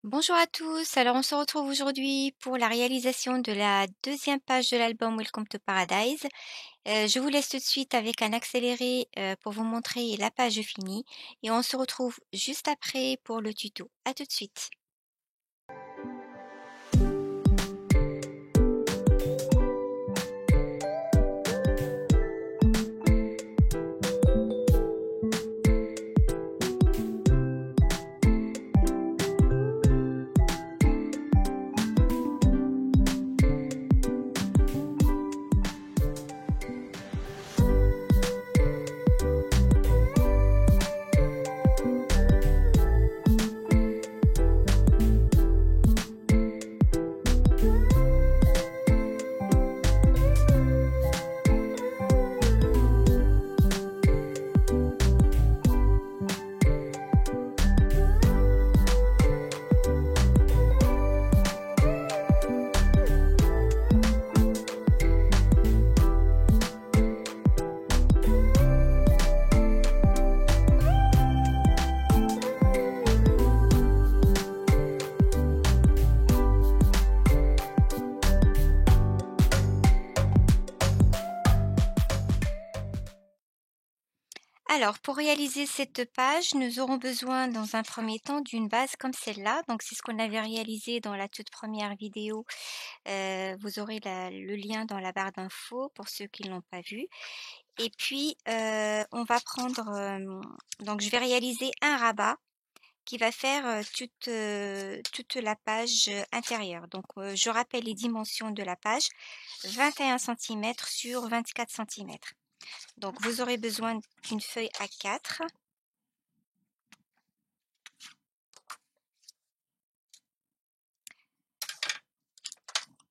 Bonjour à tous, alors on se retrouve aujourd'hui pour la réalisation de la deuxième page de l'album Welcome to Paradise. Je vous laisse tout de suite avec un accéléré pour vous montrer la page finie et on se retrouve juste après pour le tuto. À tout de suite. Alors, pour réaliser cette page, nous aurons besoin dans un premier temps d'une base comme celle-là. Donc, c'est ce qu'on avait réalisé dans la toute première vidéo. Vous aurez le lien dans la barre d'infos pour ceux qui ne l'ont pas vu. Et puis, on va prendre, donc je vais réaliser un rabat qui va faire toute la page intérieure. Donc, je rappelle les dimensions de la page, 21 cm sur 24 cm. Donc, vous aurez besoin d'une feuille A4.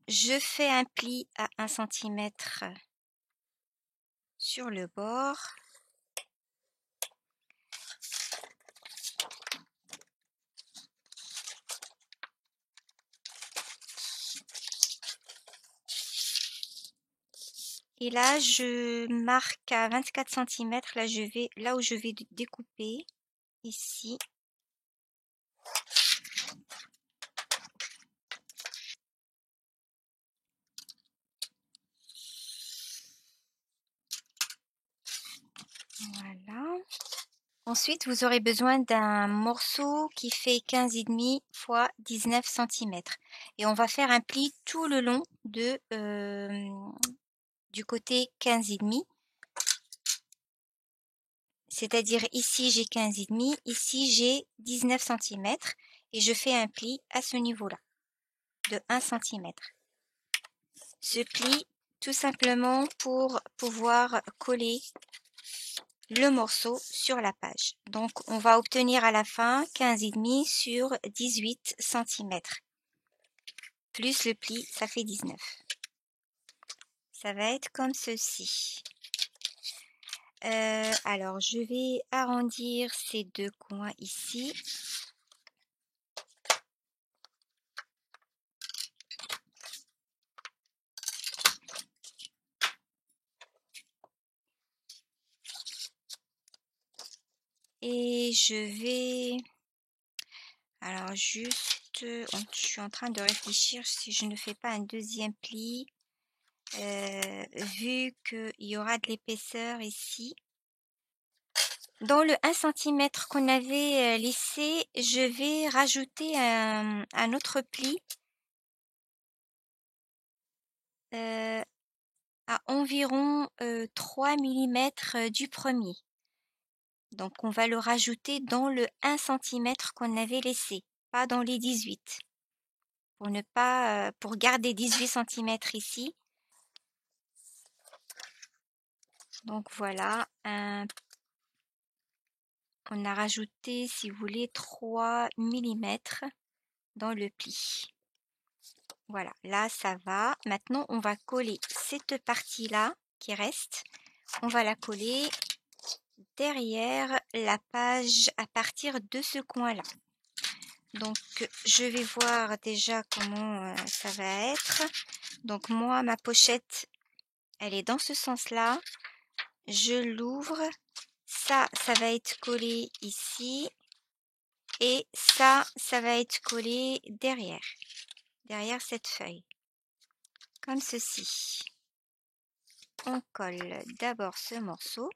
Je fais un pli à 1 cm sur le bord. Et là, je marque à 24 cm. Là où je vais découper, ici. Voilà. Ensuite, vous aurez besoin d'un morceau qui fait 15,5 x 19 cm. Et on va faire un pli tout le long du côté 15,5. C'est-à-dire ici j'ai 15,5, ici j'ai 19 cm. Et je fais un pli à ce niveau-là, de 1 cm. Ce pli, tout simplement pour pouvoir coller le morceau sur la page. Donc, on va obtenir à la fin 15,5 sur 18 cm. Plus le pli, ça fait 19. Ça va être comme ceci. Alors, je vais arrondir ces deux coins ici. Et je vais... Alors, juste... je suis en train de réfléchir si je ne fais pas un deuxième pli. Vu qu'il y aura de l'épaisseur ici. Dans le 1 cm qu'on avait laissé, je vais rajouter un autre pli à environ 3 mm du premier. Donc on va le rajouter dans le 1 cm qu'on avait laissé, pas dans les 18. Pour garder 18 cm ici. Donc voilà, on a rajouté, si vous voulez, 3 mm dans le pli. Voilà, là ça va. Maintenant, on va coller cette partie-là qui reste. On va la coller derrière la page à partir de ce coin-là. Donc, je vais voir déjà comment ça va être. Donc, moi, ma pochette, elle est dans ce sens-là. Je l'ouvre. Ça va être collé ici. Et ça va être collé derrière cette feuille, comme ceci. On colle d'abord ce morceau.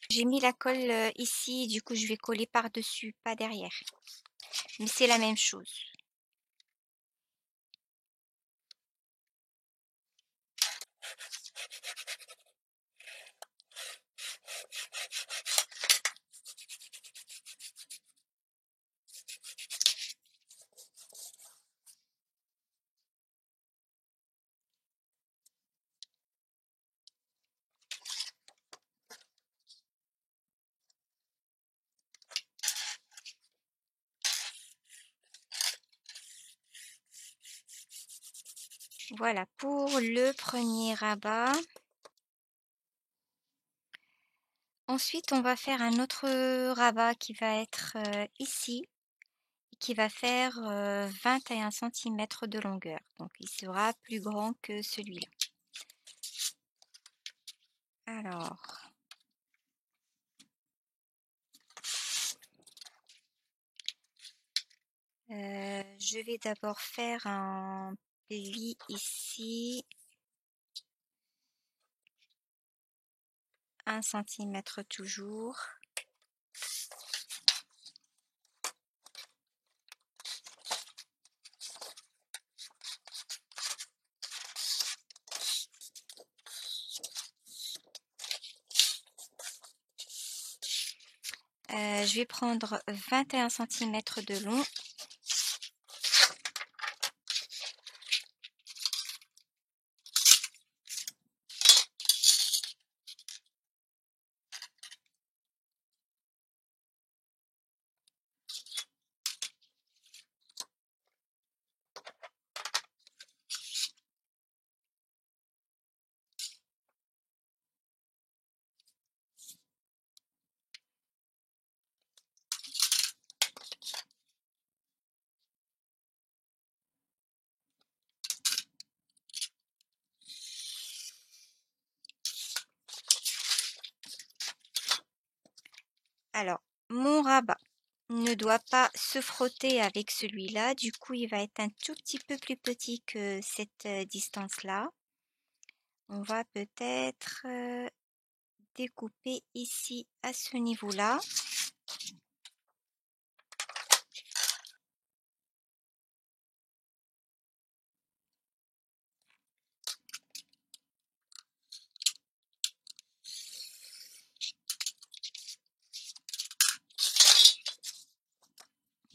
J'ai mis la colle ici, du coup je vais coller par-dessus, pas derrière. Mais c'est la même chose. Voilà pour le premier rabat. Ensuite, on va faire un autre rabat qui va être ici, qui va faire 21 cm de longueur. Donc, il sera plus grand que celui-là. Alors, je vais d'abord faire un pli ici, 1 cm toujours. Je vais prendre 21 cm de long. Alors, mon rabat ne doit pas se frotter avec celui-là, du coup il va être un tout petit peu plus petit que cette distance-là. On va peut-être découper ici à ce niveau-là.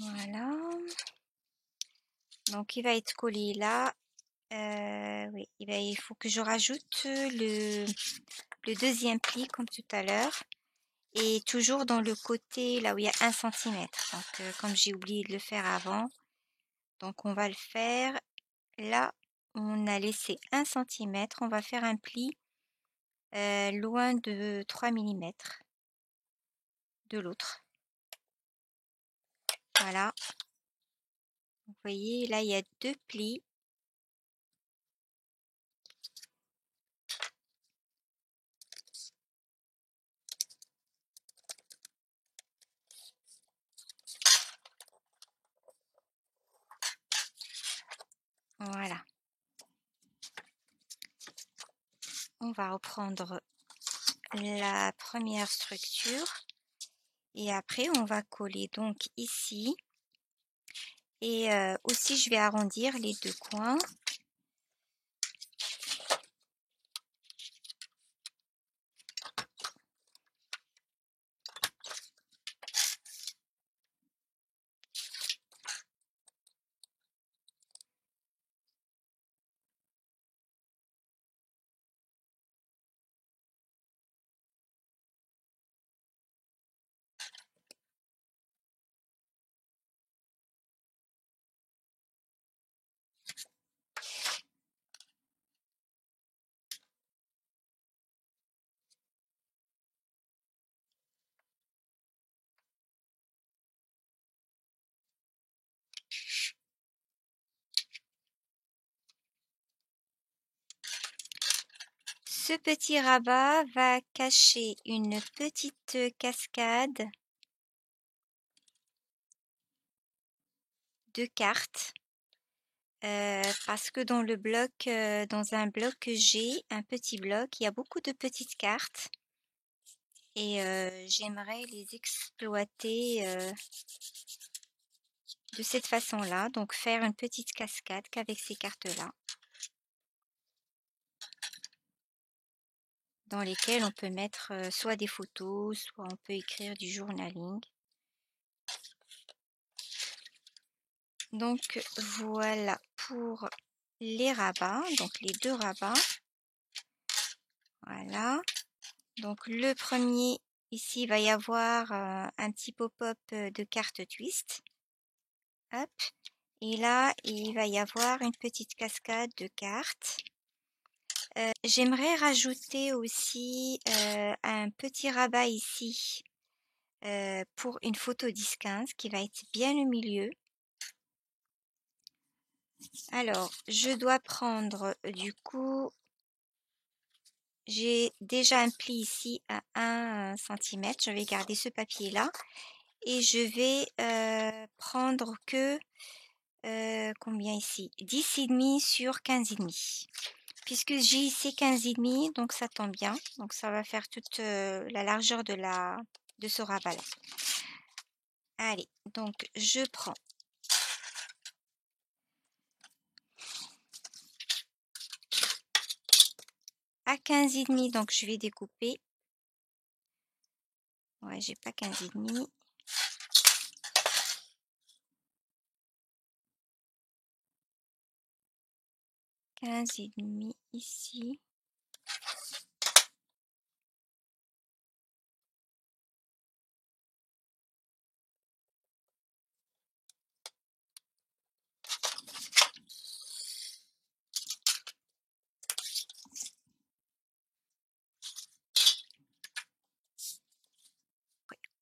Voilà. Donc il va être collé là. Oui, il faut que je rajoute le deuxième pli comme tout à l'heure. Et toujours dans le côté là où il y a 1 cm. Donc comme j'ai oublié de le faire avant. Donc on va le faire. Là, on a laissé 1 cm. On va faire un pli loin de 3 mm de l'autre. Voilà. Vous voyez, là, il y a 2 plis. Voilà. On va reprendre la première structure. Et après, on va coller donc ici. Et aussi, je vais arrondir les 2 coins. ce petit rabat va cacher une petite cascade de cartes. Parce que dans le bloc, dans un bloc que j'ai, un petit bloc, il y a beaucoup de petites cartes et j'aimerais les exploiter de cette façon-là, donc faire une petite cascade qu'avec ces cartes-là, dans lesquelles on peut mettre soit des photos, soit on peut écrire du journaling. Donc voilà pour les rabats, donc les deux rabats. Voilà. Donc le premier, ici, il va y avoir un petit pop-up de carte twist. Hop. Et là, il va y avoir une petite cascade de cartes. J'aimerais rajouter aussi un petit rabat ici pour une photo 10-15 qui va être bien au milieu. Alors, je dois prendre du coup, j'ai déjà un pli ici à 1 cm. Je vais garder ce papier-là et je vais prendre que combien ici? 10,5 sur 15,5. Puisque j'ai ici 15,5, donc ça tombe bien. Donc ça va faire toute la largeur de ce rabat-là. Allez, donc je prends à 15,5, donc je vais découper. Ouais, j'ai pas 15,5. Quinze et demi ici.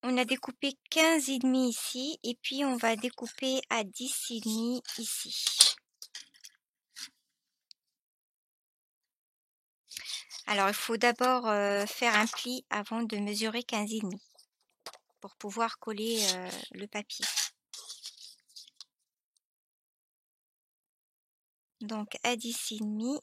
On a découpé 15,5 ici et puis on va découper à 10,5 ici. Alors il faut d'abord faire un pli avant de mesurer 15,5 pour pouvoir coller le papier. Donc à 10,5.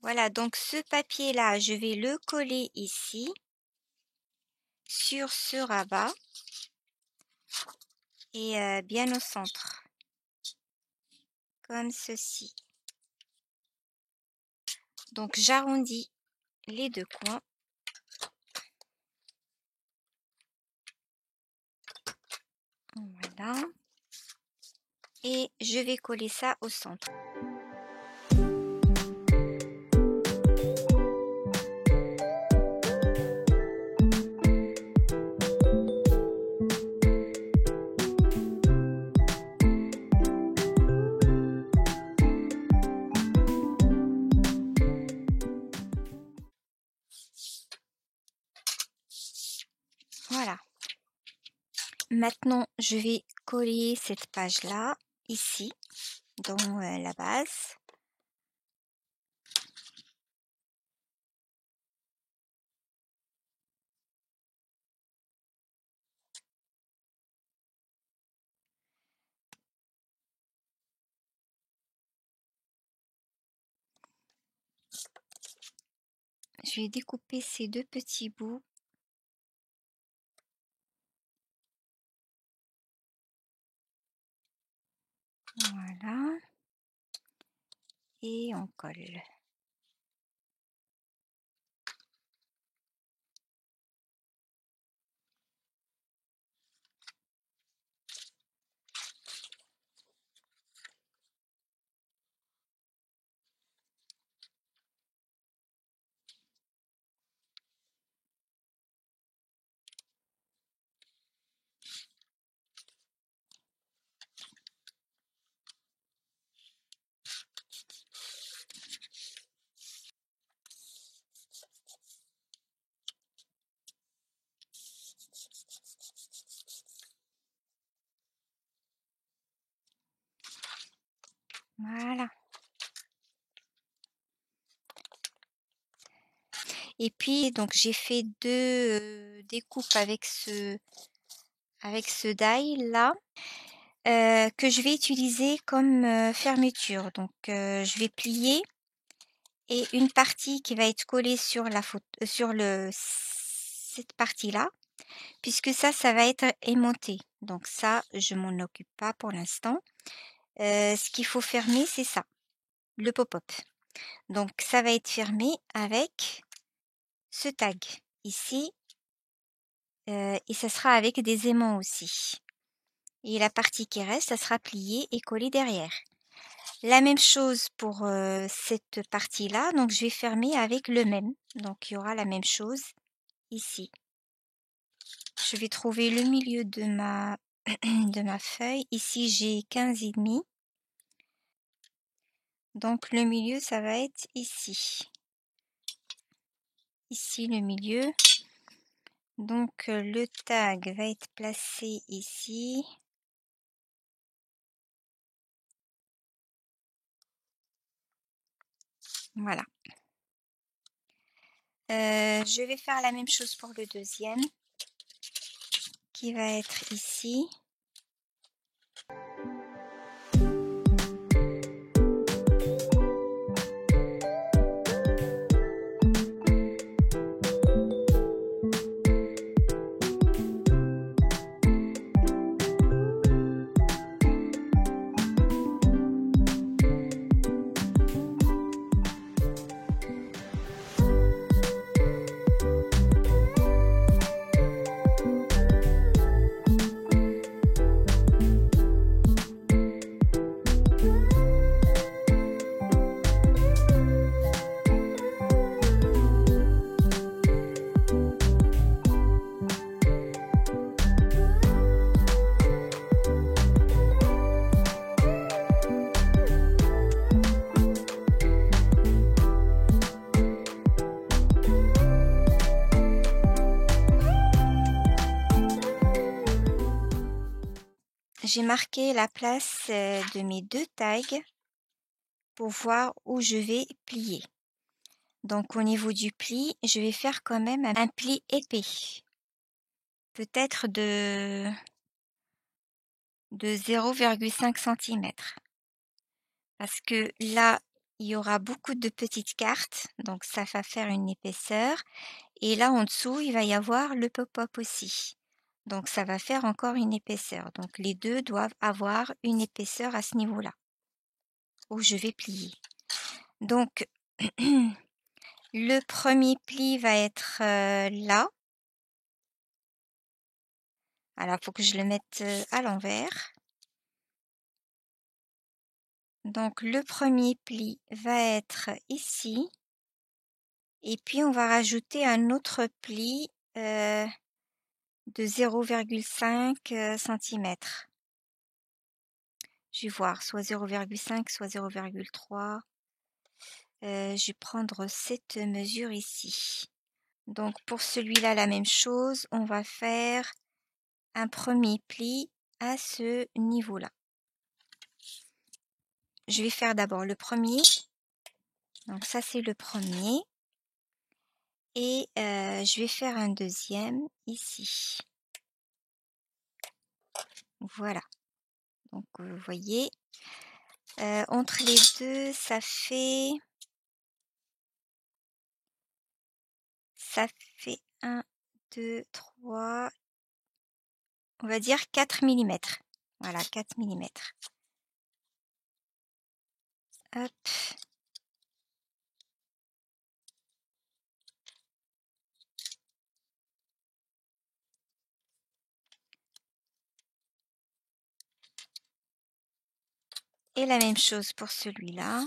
Voilà, donc ce papier-là, je vais le coller ici, sur ce rabat, et bien au centre, comme ceci. Donc j'arrondis les deux coins. Voilà. Et je vais coller ça au centre. Voilà. Maintenant, je vais coller cette page-là, ici, dans la base. Je vais découper ces deux petits bouts. Voilà. Et on colle. Voilà. Et puis donc j'ai fait 2 découpes avec ce die là, que je vais utiliser comme, fermeture. Donc je vais plier et une partie qui va être collée sur la sur cette partie-là, puisque ça va être aimanté. Donc ça, je m'en occupe pas pour l'instant. Ce qu'il faut fermer, c'est ça, le pop-up. Donc ça va être fermé avec ce tag ici, et ça sera avec des aimants aussi. Et la partie qui reste, ça sera pliée et collée derrière. La même chose pour, cette partie-là, donc je vais fermer avec le même. Donc il y aura la même chose ici. Je vais trouver le milieu de ma de ma feuille. Ici, j'ai 15,5. Donc le milieu, ça va être ici. Ici, le milieu. Donc le tag va être placé ici. Voilà. Je vais faire la même chose pour le deuxième, qui va être ici. J'ai marqué la place de mes 2 tags pour voir où je vais plier. Donc au niveau du pli, je vais faire quand même un pli épais. Peut-être de 0,5 cm. Parce que là, il y aura beaucoup de petites cartes, donc ça va faire une épaisseur. Et là en dessous, il va y avoir le pop-up aussi. Donc ça va faire encore une épaisseur. Donc les deux doivent avoir une épaisseur à ce niveau-là, où je vais plier. Donc le premier pli va être là. Alors il faut que je le mette à l'envers. Donc le premier pli va être ici. Et puis on va rajouter un autre pli de 0,5 cm. Je vais voir, soit 0,5, soit 0,3. Je vais prendre cette mesure ici. Donc pour celui-là, la même chose, on va faire un premier pli à ce niveau-là. Je vais faire d'abord le premier. Donc ça, c'est le premier. Et je vais faire un deuxième ici. Voilà. Donc vous voyez, entre les deux, ça fait 1, 2, 3, on va dire 4 mm. Voilà, 4 mm. Hop. Et la même chose pour celui-là.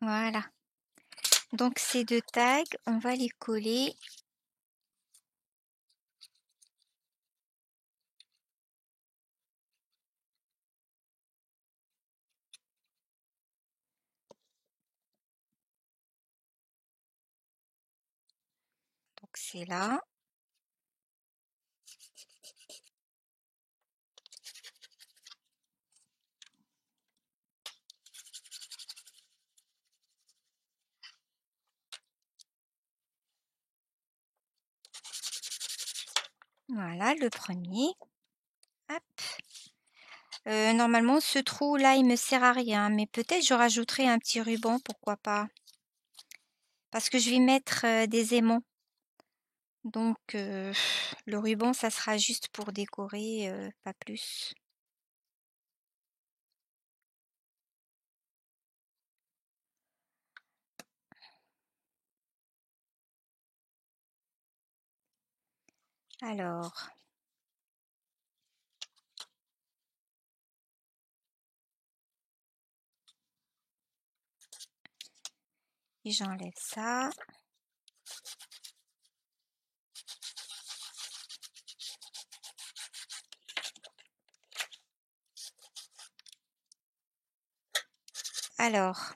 Voilà. Donc ces deux tags, on va les coller. passer là. Voilà, le premier. Hop. Normalement, ce trou-là, il me sert à rien, mais peut-être je rajouterai un petit ruban, pourquoi pas. Parce que je vais mettre des aimants. Donc, le ruban, ça sera juste pour décorer, pas plus. Alors, et j'enlève ça. Alors,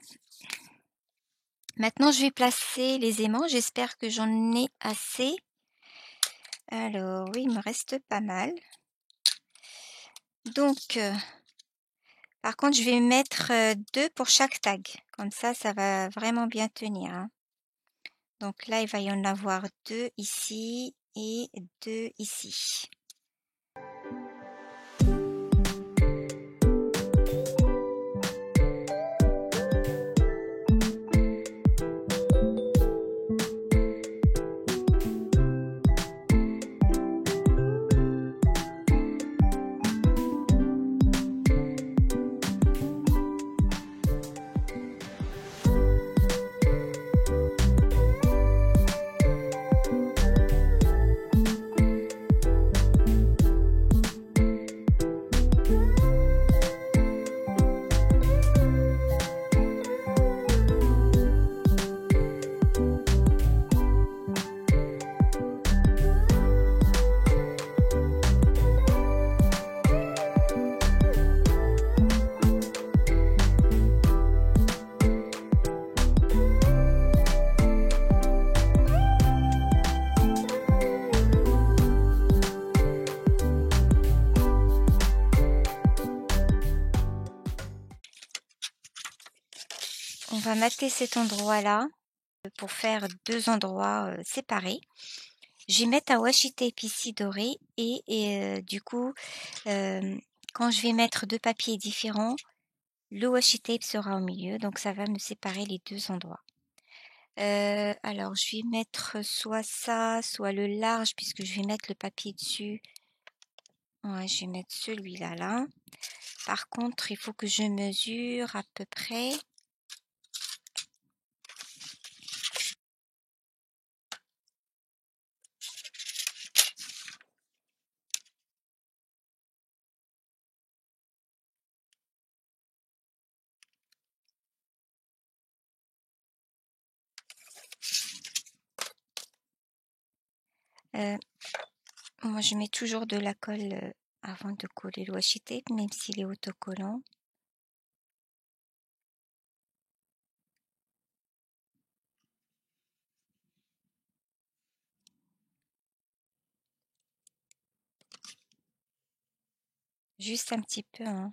maintenant je vais placer les aimants. J'espère que j'en ai assez. Alors, oui, il me reste pas mal. Donc, par contre, je vais mettre 2 pour chaque tag. Comme ça va vraiment bien tenir, hein. Donc là, il va y en avoir 2 ici et 2 ici. On va mater cet endroit-là pour faire 2 endroits séparés. Je vais mettre un washi tape ici doré et du coup, quand je vais mettre 2 papiers différents, le washi tape sera au milieu, donc ça va me séparer les 2 endroits. Alors je vais mettre soit ça, soit le large puisque je vais mettre le papier dessus. Ouais, je vais mettre celui-là là. Par contre, il faut que je mesure à peu près. Moi, je mets toujours de la colle avant de coller le washi tape, même s'il est autocollant. Juste un petit peu, hein.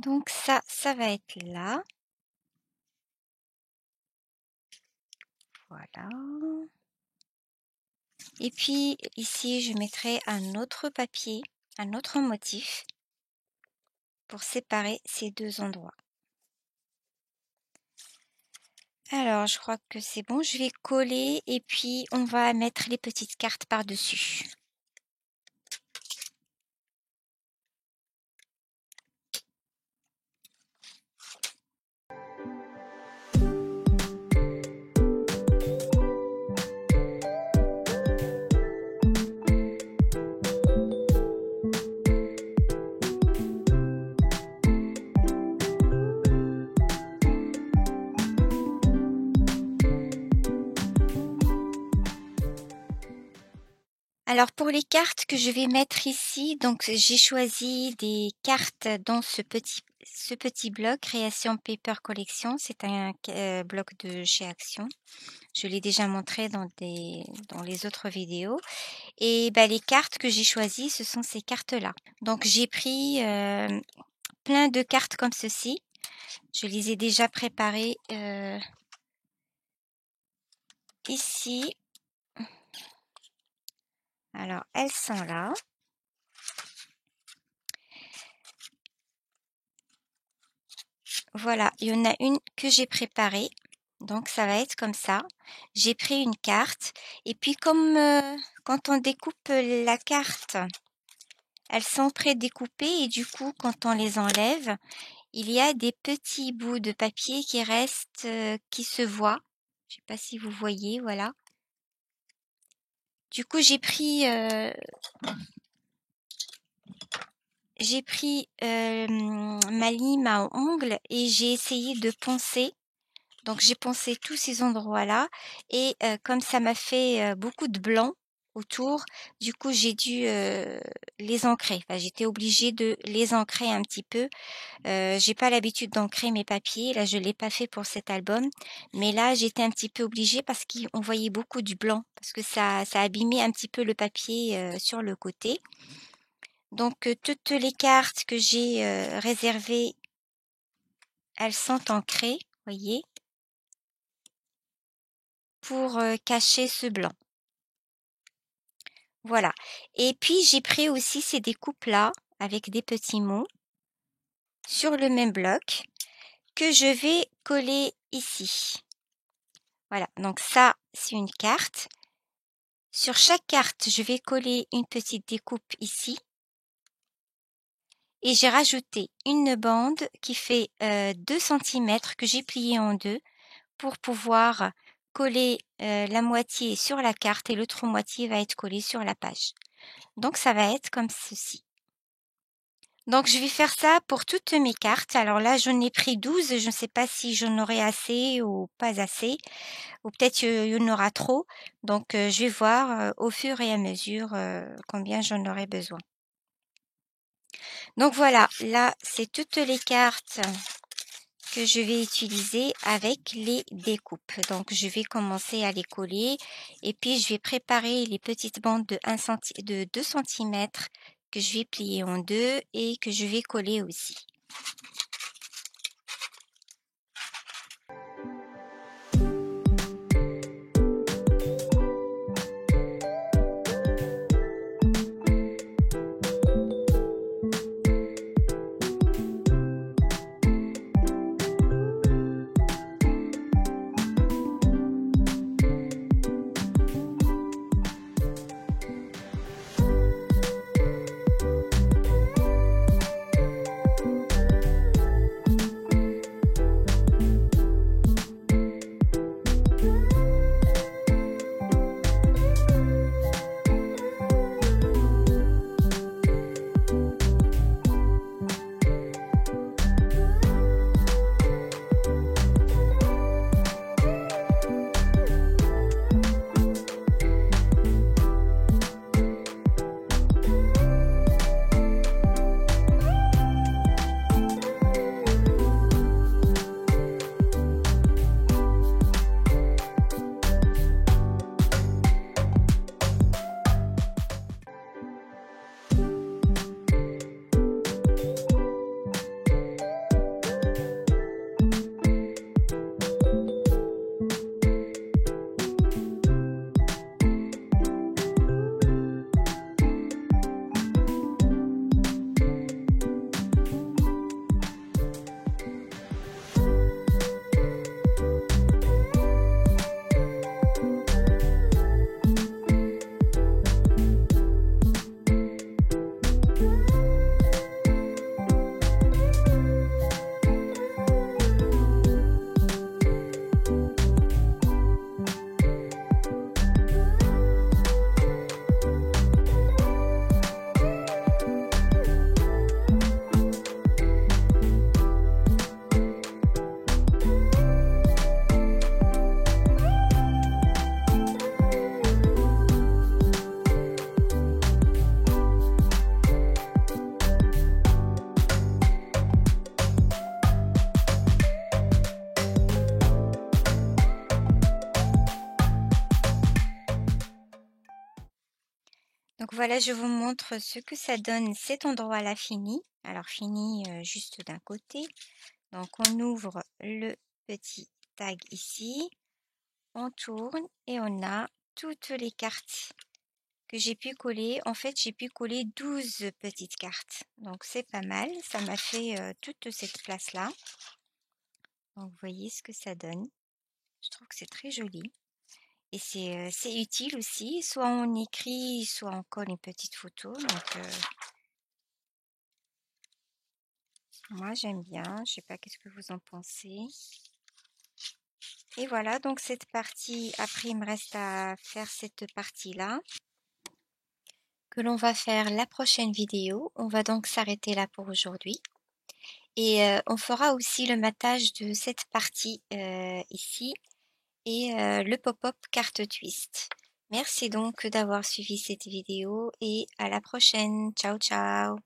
Donc ça va être là. Voilà. Et puis ici, je mettrai un autre papier, un autre motif pour séparer ces deux endroits. Alors, je crois que c'est bon. Je vais coller et puis on va mettre les petites cartes par-dessus. Alors pour les cartes que je vais mettre ici, donc j'ai choisi des cartes dans ce petit bloc Création Paper Collection. C'est un bloc de chez Action. Je l'ai déjà montré dans les autres vidéos. Et bah, les cartes que j'ai choisies, ce sont ces cartes-là. Donc j'ai pris plein de cartes comme ceci. Je les ai déjà préparées ici. Alors elles sont là. Voilà, il y en a une que j'ai préparée. Donc ça va être comme ça. J'ai pris une carte et puis comme quand on découpe la carte, elles sont pré-découpées et du coup quand on les enlève, il y a des petits bouts de papier qui restent, qui se voient. Je sais pas si vous voyez, voilà. Du coup j'ai pris ma lime à ongles et j'ai essayé de poncer. Donc j'ai poncé tous ces endroits-là et comme ça m'a fait beaucoup de blanc autour, du coup j'ai dû les ancrer. Enfin, j'étais obligée de les ancrer un petit peu. J'ai pas l'habitude d'ancrer mes papiers. Là, je l'ai pas fait pour cet album, mais là j'étais un petit peu obligée parce qu'on voyait beaucoup du blanc parce que ça abîmait un petit peu le papier sur le côté. Donc toutes les cartes que j'ai réservées, elles sont ancrées, voyez, pour cacher ce blanc. Voilà. Et puis j'ai pris aussi ces découpes-là avec des petits mots sur le même bloc que je vais coller ici. Voilà, donc ça c'est une carte. Sur chaque carte, je vais coller une petite découpe ici. Et j'ai rajouté une bande qui fait 2 cm que j'ai pliée en deux pour pouvoir coller la moitié sur la carte et l'autre moitié va être collée sur la page. Donc ça va être comme ceci. Donc je vais faire ça pour toutes mes cartes. Alors là, j'en ai pris 12. Je ne sais pas si j'en aurai assez ou pas assez. Ou peut-être il y en aura trop. Donc je vais voir au fur et à mesure combien j'en aurai besoin. Donc voilà, là c'est toutes les cartes que je vais utiliser avec les découpes. Donc je vais commencer à les coller et puis je vais préparer les petites bandes de 2 cm que je vais plier en deux et que je vais coller aussi. Donc voilà, je vous montre ce que ça donne cet endroit-là fini. Alors fini juste d'un côté. Donc on ouvre le petit tag ici, on tourne et on a toutes les cartes que j'ai pu coller. En fait, j'ai pu coller 12 petites cartes. Donc c'est pas mal, ça m'a fait toute cette place-là. Donc vous voyez ce que ça donne. Je trouve que c'est très joli. Et c'est utile aussi, soit on écrit, soit on colle une petite photo. Donc moi j'aime bien, je sais pas qu'est-ce que vous en pensez. Et voilà, donc cette partie, après il me reste à faire cette partie-là, que l'on va faire la prochaine vidéo. On va donc s'arrêter là pour aujourd'hui. Et on fera aussi le matage de cette partie ici et le pop-up carte twist. Merci donc d'avoir suivi cette vidéo et à la prochaine. Ciao ciao!